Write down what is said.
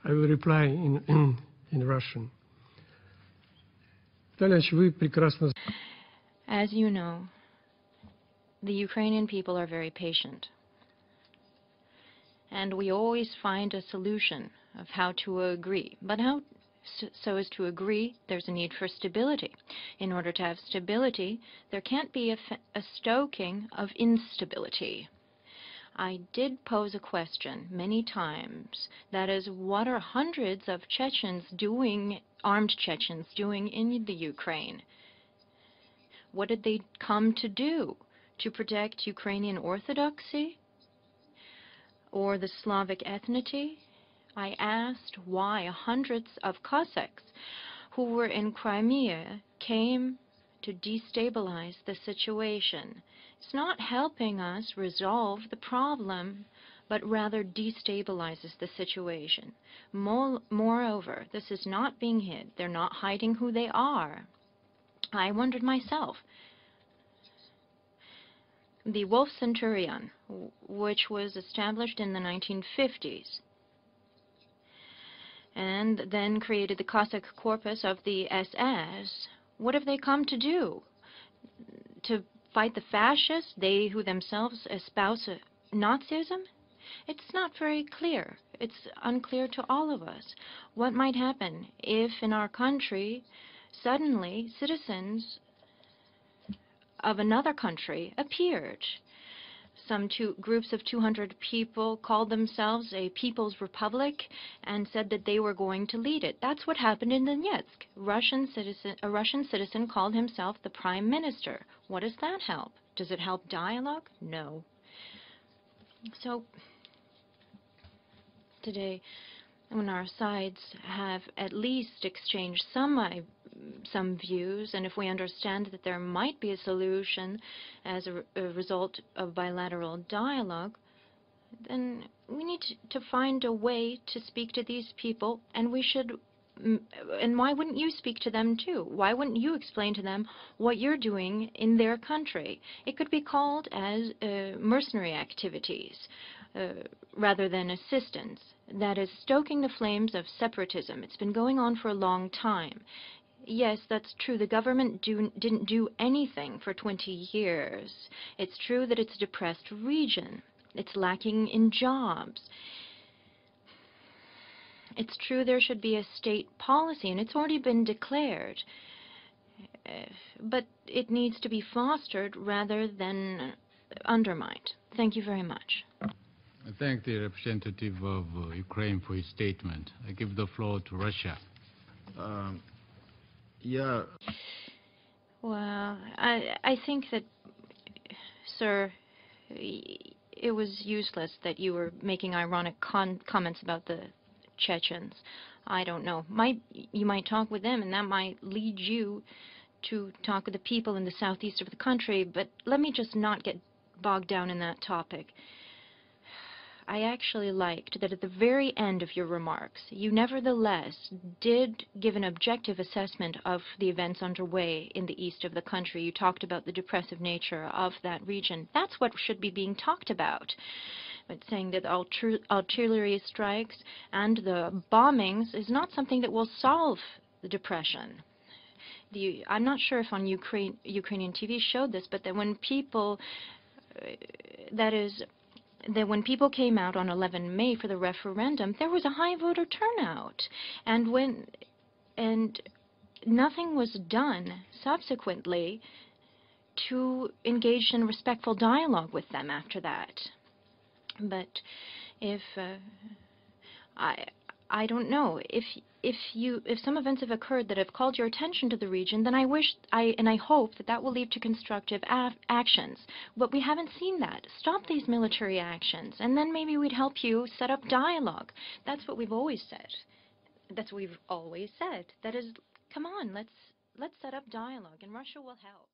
I will reply in Russian. Товарищ, вы прекрасно... As you know, the Ukrainian people are very patient. And we always find a solution of how to agree. But how so as to agree, there's a need for stability. In order to have stability, there can't be a stoking of instability. I did pose a question many times. That is, what are hundreds of Chechens doing, armed Chechens doing in the Ukraine? What did they come to do? To protect Ukrainian Orthodoxy? Or the Slavic ethnicity? I asked why hundreds of Cossacks who were in Crimea came to destabilize the situation. It's not helping us resolve the problem, but rather destabilizes the situation. Moreover, this is not being hid. They're not hiding who they are. I wondered myself. The Wolf Centurion, which was established in the 1950s, and then created the Cossack corpus of the SS, what have they come to do? To fight the fascists, they who themselves espouse Nazism? It's not very clear. It's unclear to all of us. What might happen if in our country suddenly citizens of another country appeared? Some groups of 200 people called themselves a People's Republic and said that they were going to lead it. That's what happened in Donetsk. A Russian citizen called himself the Prime Minister. What does that help? Does it help dialogue? No. So today, when our sides have at least exchanged some views, and if we understand that there might be a solution as a result of bilateral dialogue, then we need to find a way to speak to these people, and we should. And why wouldn't you speak to them too? Why wouldn't you explain to them what you're doing in their country? It could be called as mercenary activities rather than assistance. That is stoking the flames of separatism. It's been going on for a long time. Yes, that's true. The government didn't do anything for 20 years. It's true that it's a depressed region. It's lacking in jobs. It's true there should be a state policy, and it's already been declared. But it needs to be fostered rather than undermined. Thank you very much. I thank the representative of Ukraine for his statement. I give the floor to Russia. Yeah. Well, I think that, sir, it was useless that you were making ironic comments about the Chechens. I don't know. You might talk with them, and that might lead you to talk with the people in the southeast of the country, but let me just not get bogged down in that topic. I actually liked that at the very end of your remarks, you nevertheless did give an objective assessment of the events underway in the east of the country. You talked about the depressive nature of that region. That's what should be being talked about. But saying that artillery strikes and the bombings is not something that will solve the depression. I'm not sure if on Ukrainian TV showed this, but that when people, that when people came out on 11 May for the referendum, there was a high voter turnout. And nothing was done subsequently to engage in respectful dialogue with them after that. But if I don't know, if some events have occurred that have called your attention to the region, then I hope that will lead to constructive actions. But we haven't seen that. Stop these military actions, and then maybe we'd help you set up dialogue. That's what we've always said. That's what we've always said. That is, come on, let's set up dialogue, and Russia will help.